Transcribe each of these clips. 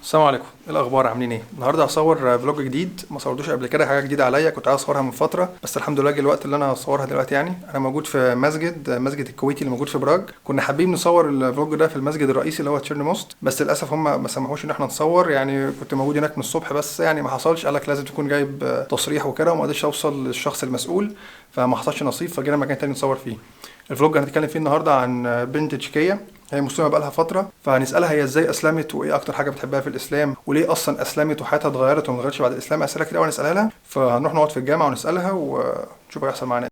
السلام عليكم، ايه الاخبار؟ عاملين ايه؟ النهارده هصور فلوج جديد ما صورتوش قبل كده، حاجه جديده عليا. كنت عايز اصورها من فتره بس الحمد لله جه الوقت اللي انا هصورها دلوقتي. يعني انا موجود في مسجد الكويتي اللي موجود في براغ. كنا حابين نصور الفلوج ده في المسجد الرئيسي اللي هو تشيرن موست، بس للاسف هم ما سمحوش ان احنا نصور. يعني كنت موجود هناك من الصبح بس يعني ما حصلش، قال لك لازم تكون جايب تصريح وكده، وما قدرتش اوصل للشخص المسؤول، فما حصلش نصيب، فجينا مكان تاني نصور فيه. الفلوج هنتكلم فيه النهارده عن بنت تشيكيه، هي مسلمة بقالها فترة، فهنسألها هي ازاي أسلمت وإيه أكتر حاجة بتحبها في الإسلام وليه أصلا أسلمت وحياتها اتغيرت وما اتغيرتش بعد الإسلام. أسئلة كده ونسألها لها، فهنروح نقعد في الجامعة ونسألها ونشوف هيحصل معانا إيه.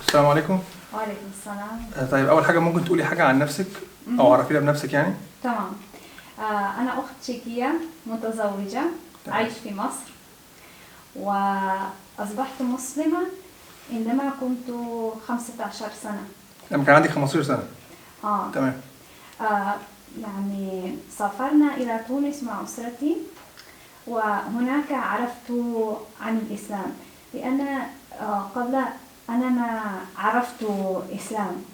السلام عليكم. وعليكم السلام. طيب أول حاجة ممكن تقولي حاجة عن نفسك أو عرفينا بنفسك يعني؟ تمام. أنا أخت تشيكية متزوجة. تمام. أعيش في مصر، وأصبحت مسلمة عندما كنت 15 سنة. لما كان عندك 15 سنة. آه. تمام. آه يعني سافرنا إلى تونس مع أسرتي، وهناك عرفت عن الإسلام، لأن قبل أنا ما عرفت إسلام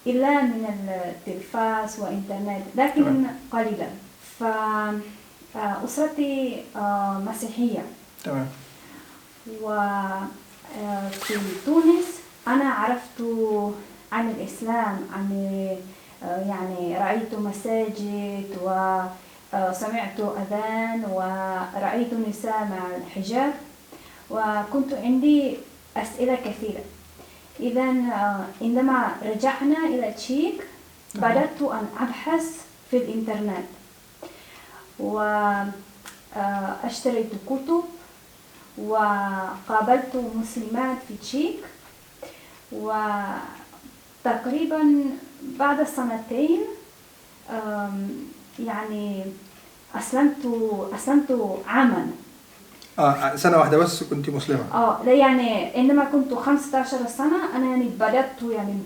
إلا من التلفاز وإنترنت، لكن تمام. قليلا. فأسرتي مسيحية، تمام. وفي تونس أنا عرفت عن الإسلام، يعني رأيت مساجد وسمعت أذان ورأيت نساء مع الحجاب، وكنت عندي أسئلة كثيرة. إذا عندما رجعنا إلى تشيك بدأت أن أبحث في الإنترنت، واشتريت كتب وقابلت مسلمات في تشيك، وتقريبا بعد سنتين يعني أسلمت عاما. سنة واحدة بس كنت مسلمة؟ لا، يعني عندما كنت 15 سنة أنا يعني بدأت يعني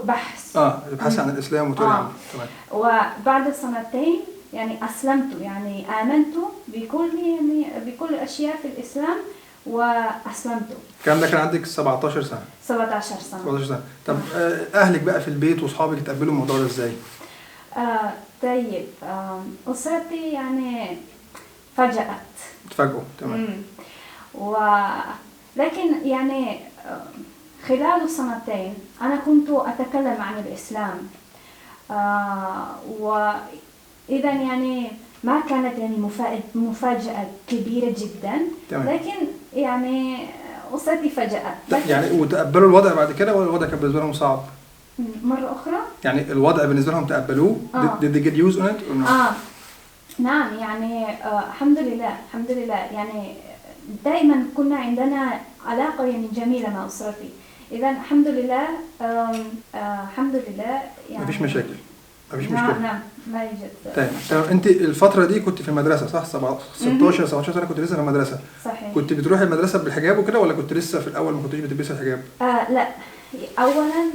بحث. تبحثي عن الإسلام وتقولي عنه. تمام. وبعد سنتين يعني أسلمت، يعني آمنت بكل الأشياء في الإسلام وأسلمت. الكلام ده كان عندك 17 سنة؟ 17 سنة. 17 سنة. طب أهلك بقى في البيت وأصحابك اتقبلوا الموضوع ده إزاي؟ طيب، أسرتي يعني اتفاجئوا. تمام. لكن يعني خلال سنتين أنا كنت أتكلم عن الإسلام، وإذا يعني ما كانت يعني مفاجأة كبيرة جدا. تمام. لكن يعني أسرتي فاجأت. يعني وتقبلوا الوضع بعد كده ولا الوضع كان بالنسبة لهم صعب؟ مرة أخرى؟ يعني الوضع بالنسبة لهم تقبلوه؟ Did they get used on it or not؟ نعم، يعني الحمد لله يعني دائما كنا عندنا علاقة يعني جميلة مع أسرتي. إذا الحمد لله يعني مفيش مشاكل. نعم ما يوجد. طيب أنت الفترة دي كنت في المدرسة صح؟ 16 17 سنة كنت لسه في المدرسة. صحيح. كنت بتروحي المدرسة بالحجاب وكده ولا كنت لسه في الأول ما كنتيش بتلبسي الحجاب؟ لا، أولا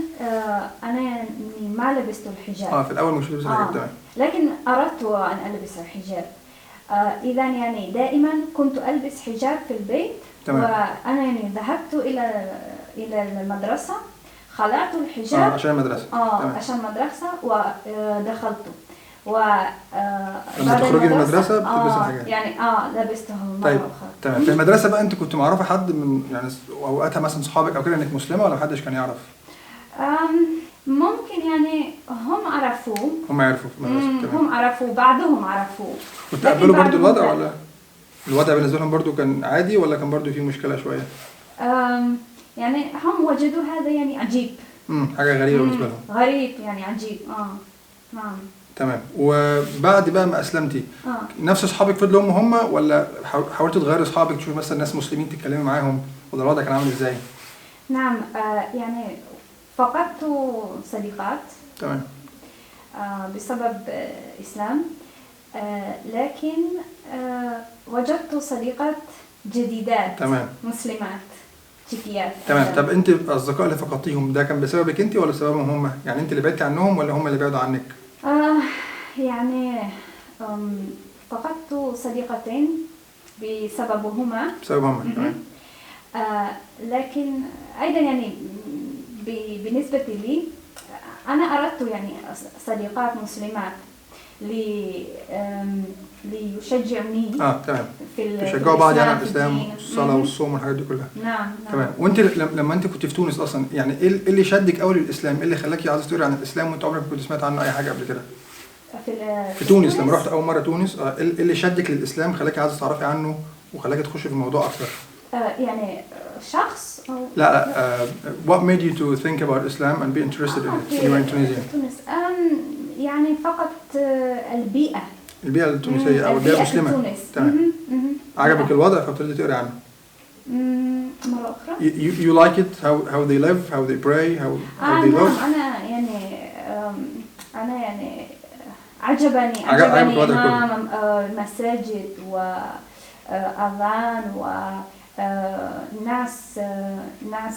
أنا يعني ما لبست الحجاب. في الأول مش بتلبسي الحجاب. تمام. لكن أردت أن ألبس الحجاب. إذا يعني دائما كنت ألبس حجاب في البيت. تمام. وأنا يعني ذهبت إلى المدرسة، خلعت الحجاب عشان المدرسة. عشان المدرسة ودخلت. لما تخرجي من المدرسة بتلبسي الحجاب. يعني لبسته مرة طيب. أخرى. تمام. في المدرسة بقى أنت كنت معرفة حد من يعني أوقاتها مثلا صحابك أو كده إنك مسلمة ولا محدش كان يعرف؟ ممكن يعني هم عرفوا في المدرسة. هم عرفوا، بعضهم عرفوا. وتقبلوا برضو الوضع ولا الوضع بالنسبة لهم برضو كان عادي ولا كان برضو فيه مشكلة شوية؟ يعني هم وجدوا هذا يعني عجيب. حاجة غريبة بالنسبة لهم. غريب يعني عجيب. نعم. تمام. وبعد بقى ما أسلمتي نفس أصحابك فضلوا هم ولا حاولتوا تغيري أصحابك تشوفي مثلا ناس مسلمين تتكلمي معاهم ولا الوضع كان عامل إزاي؟ نعم. يعني فقدت صديقات. تمام. بسبب إسلام، لكن وجدت صديقات جديدات تمام مسلمات تشيكيات. تمام. طب انت الاصدقاء اللي فقدتيهم ده كان بسببك انت ولا بسببهم هم؟ يعني انت اللي بعدتي عنهم ولا هم اللي بعدوا عنك؟ يعني فقدت صديقتين بسببهما. بسببهم تمام. لكن أيضا يعني بالنسبة لي أنا أردت يعني صديقات مسلمات ليشجعني تمام. في يشجعوا بعض يعني على الإسلام الاسلام والصلاه والصوم والحاجات دي كلها. نعم تمام. وانت لما انت كنت في تونس اصلا يعني ايه اللي شدك قوي للاسلام؟ ايه اللي خلاكي عايزه تقري عن الاسلام وانت عمرك ما كنت سمعت عنه اي حاجه قبل كده؟ في تونس لما رحت اول مره تونس ايه اللي شدك للاسلام خلاكي عايزه تعرفي عنه وخلاكي تخشي في الموضوع اكتر؟ يعني شخص أو لا what made you to think about Islam and be interested in it when you were in Tunisia؟ تونس يعني فقط البيئة التونسية أو البيئة المسلمة. تونس. تمام. عجبك الوضع فابتديتي تقري عنه؟ مرة أخرى. You like it how they live how they pray how they love؟ أنا يعني عجبني المساجد وأذان وناس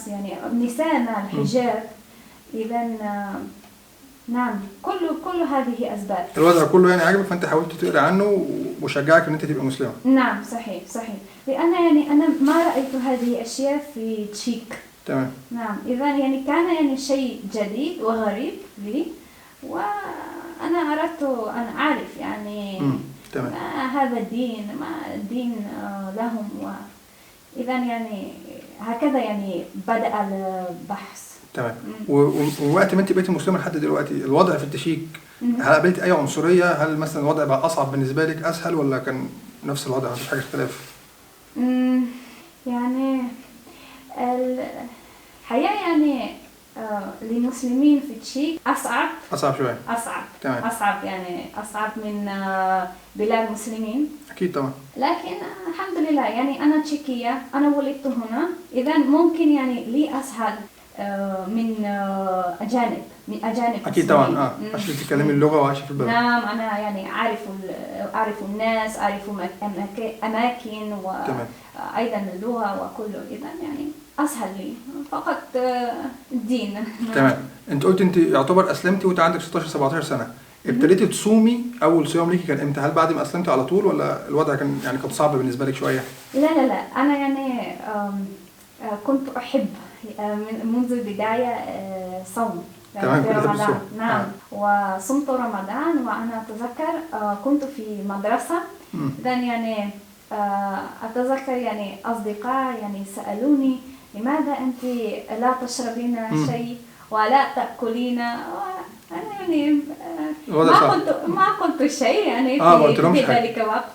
يعني نساء مع الحجاب. إذا نعم كل هذه أسباب. الوضع كله يعني عجبك فأنت حاولت تقري عنه وشجعك إن أنت تبقى مسلمة. نعم صحيح لأن يعني أنا ما رأيت هذه الأشياء في تشيك. تمام. نعم إذا يعني كان يعني شيء جديد وغريب لي وأنا أردت أن أعرف يعني تمام. هذا الدين ما الدين لهم إذا يعني هكذا يعني بدأ البحث. تمام. ووقت ما انت بقيتي مسلمه لحد دلوقتي الوضع في التشيك هل قابلتي اي عنصريه؟ هل مثلا الوضع بقى اصعب بالنسبه لك اسهل ولا كان نفس الوضع مفيش حاجه اختلاف؟ يعني الحياه يعني للمسلمين في التشيك اصعب شويه. تمام. يعني اصعب من بلاد المسلمين اكيد طبعا. لكن الحمد لله يعني انا تشيكيه انا ولدت هنا اذا ممكن يعني لي اسهل من أجانب أكيد طبعا عشان تتكلمي اللغة وعايشة في البلد. نعم أنا يعني أعرف الناس أعرف أماكن وأيضا اللغة وكله إذا يعني أسهل لي فقط الدين. تمام. أنت قلت أنت يعتبر أسلمتي وأنت عندك 16-17 سنة. ابتديتي تصومي أول صيام ليكي كان إمتى؟ هل بعد ما أسلمتي على طول ولا الوضع كان صعب بالنسبة لك شوية؟ لا أنا يعني كنت أحب منذ البداية صوم في رمضان. نعم وصمت رمضان وأنا أتذكر كنت في مدرسة إذا يعني أتذكر يعني أصدقاء يعني سألوني لماذا أنت لا تشربين شيء ولا تأكلين؟ أنا يعني ما قلت شيء يعني في ذلك الوقت.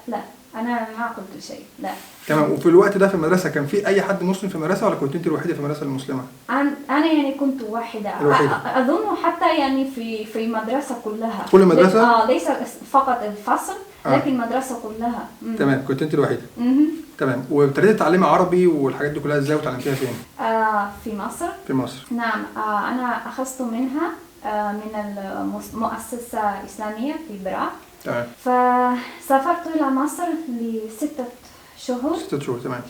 لا أنا ما قلت شيء لا. تمام. وفي الوقت ده في المدرسة كان في أي حد مسلم في المدرسة ولا كنت أنت الوحيدة في المدرسة المسلمة؟ أنا يعني كنت واحدة. أظن حتى يعني في المدرسة كلها. كل المدرسة؟ ليس فقط الفصل لكن المدرسة كلها. تمام. كنت أنت الوحيدة. تمام. وابتديتي تتعلمي عربي والحاجات دي كلها إزاي وتعلمتيها فين؟ في مصر. في مصر. نعم أنا أخذت منها من المؤسسة الإسلامية في براغ. تمام. فسافرت إلى مصر ل6 شهور. 6 شهور. تمام.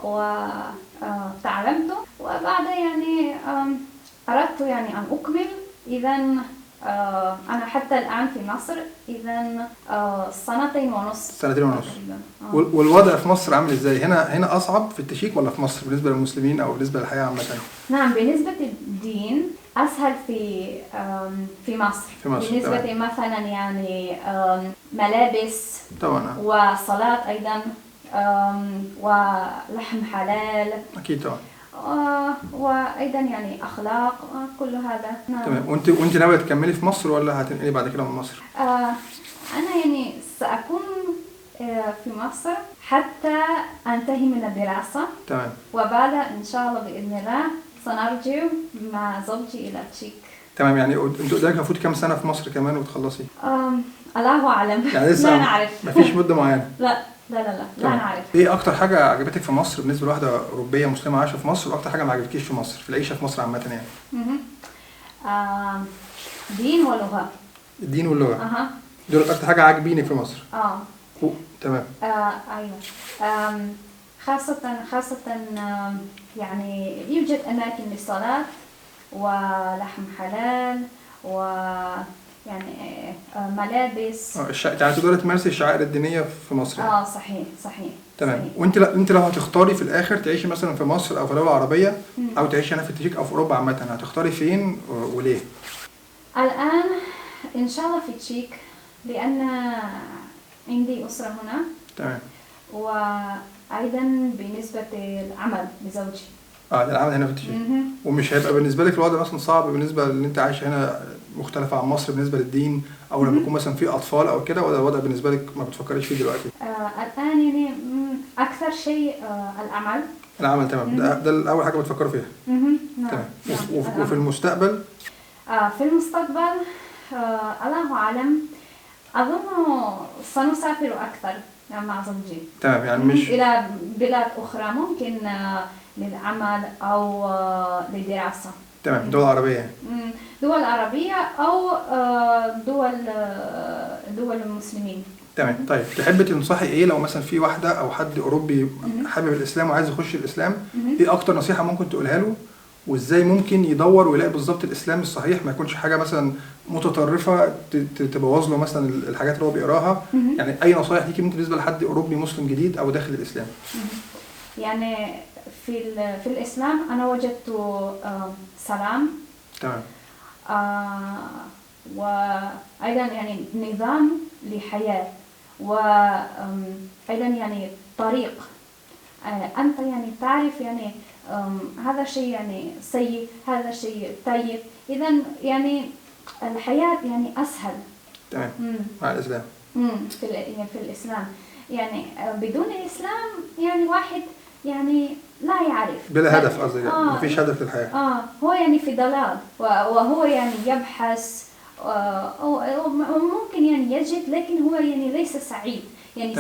وتعلمت وبعد يعني أردت يعني أن أكمل. إذا أنا حتى الآن في مصر إذا 2.5 سنين. والوضع في مصر عامل إزاي؟ هنا أصعب في التشيك ولا في مصر بالنسبة للمسلمين أو بالنسبة للحياة عامة؟ نعم بالنسبة للدين أسهل في مصر. بالنسبة طبعا. مثلا يعني ملابس طبعا وصلاة أيضا ولحم حلال. أكيد طبعا. وأيضا يعني أخلاق كل هذا. تمام. وأنت ناوية تكملي في مصر ولا هتنقلي بعد كده من مصر؟ أنا يعني سأكون في مصر حتى أنتهي من الدراسة. تمام. وبعد إن شاء الله بإذن الله سنرجع مع زوجي إلى تشيك. تمام. يعني أنت قدامك المفروض كام سنة في مصر كمان وتخلصي؟ الله أعلم. يعني لسه لا نعرف. مفيش مدة معينة. لا نعرف. ايه اكتر حاجه عجبتك في مصر بالنسبه لواحده اوروبيه مسلمه عايشه في مصر واكتر حاجه ما عجبتكيش في مصر في العيشه في مصر عامه يعني؟ دين ولغه. الدين واللغه. دول اكتر حاجه عاجبينك في مصر. تمام. أيوة. خاصة يعني يوجد أماكن للصلاة ولحم حلال ويعني ملابس. يعني تقدري تمارسي الشعائر الدينية في مصر يعني. صحيح. تمام. صحيح. وانت لو هتختاري في الاخر تعيشي مثلا في مصر او في دولة عربية او تعيشي هنا في التشيك او في اوروبا عامة، هتختاري فين وليه؟ الآن إن شاء الله في التشيك لأن عندي أسرة هنا. تمام. وأيضا بالنسبة للعمل لزوجي. العمل هنا في التشيك. ومش هيبقى بالنسبة لك الوضع مثلا صعب بالنسبة لان انت عايشة هنا مختلفة عن مصر بالنسبة للدين او لما يكون مثلا في اطفال او كده، ولا الوضع بالنسبة لك ما بتفكريش فيه دلوقتي؟ الآن يعني أكثر شيء العمل. تمام. ده اول حاجة بتفكروا فيها. تمام. وفي المستقبل؟ في المستقبل الله أعلم، أظن سنسافر أكثر مع زوجي. تمام. يعني مش إلى بلاد أخرى ممكن للعمل أو للدراسة. تمام. دول عربية يعني. دول عربية أو دول المسلمين. تمام. طيب تحبي تنصحي ايه لو مثلا في واحدة او حد اوروبي حابب الاسلام وعايز يخش الاسلام، ايه اكتر نصيحة ممكن تقولها له، وازاي ممكن يدور ويلاقي بالظبط الاسلام الصحيح، ما يكونش حاجة مثلا متطرفة تبوظ له مثلا الحاجات اللي هو بيقراها؟ يعني اي نصايح ليكي ممكن بالنسبة لحد اوروبي مسلم جديد او داخل الاسلام؟ يعني في الاسلام انا وجدت سلام. تمام. وايضا يعني نظام لحياة، وايضا يعني طريق انت يعني تعرف يعني هذا شيء يعني سيء، هذا شيء طيب، اذا يعني الحياة يعني اسهل. تمام. مع الاسلام. في الاسلام يعني بدون الاسلام يعني واحد يعني لا يعرف، بلا هدف قصدي، مفيش هدف للحياة. هو يعني في ضلال، وهو يعني يبحث أو ممكن يعني يجد، لكن هو يعني ليس سعيد، يعني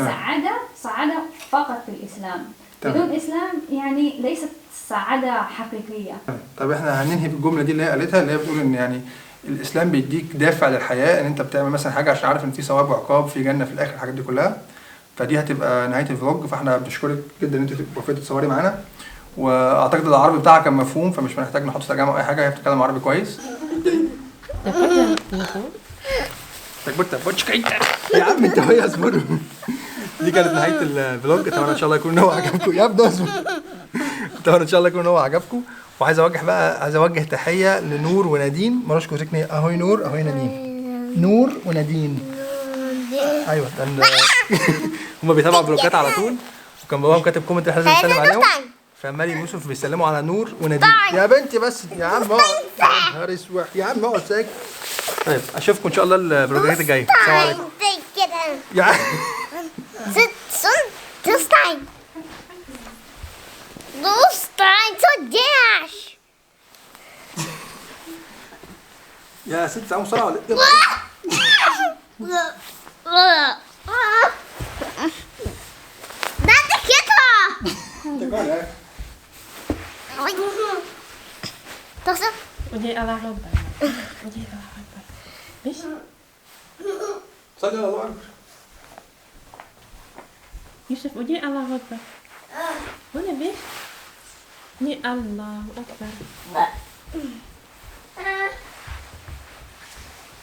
سعادة فقط في الإسلام. بدون إسلام يعني ليست سعادة حقيقية. طب احنا هننهي بالجملة دي اللي هي قالتها، اللي هي بتقول ان يعني الإسلام بيديك دافع للحياة، ان انت بتعمل مثلا حاجة عشان عارف ان في ثواب وعقاب، في جنة في الآخر، الحاجات دي كلها. فدي هتبقى نهاية الفلوج، فاحنا بنشكرك جدا ان انت وافقتي تصوري معانا، واعتقد العربي بتاعها كان مفهوم، فمش محتاج نحط ترجمة او اي حاجة، هي بتتكلم عربي كويس. يا عم انت وهي اصبروا. دي كانت نهاية الفلوج، اتمنى ان شاء الله يكون هو عجبكم. يا ابني اصبر. اتمنى ان شاء الله يكون هو عجبكم، وعايز اوجه تحية لنور ونادين. مالوش كوزيكني اهوي نور اهوي نادين. نور ونادين. ايوه هما بيتابعوا الفلوجات على طول، وكان باباهم كاتب كومنت احنا لازم نسلم عليهم، فمريم يوسف بيسلموا على نور ونادين. يا بنتي بس يا عم اقعد، يا نهار اسود يا عم اقعد ساكت. طيب اشوفكم ان شاء الله الفلوجات الجايه. السلام عليكم. يا يا ست ساعة بسرعة ولا ودي الله أكبر. ودي الله أكبر. ليش؟ صلي على الله أكبر. يوسف ودي الله أكبر. هنا بيش؟ ودي الله أكبر.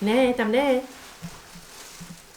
Nee, tam nee.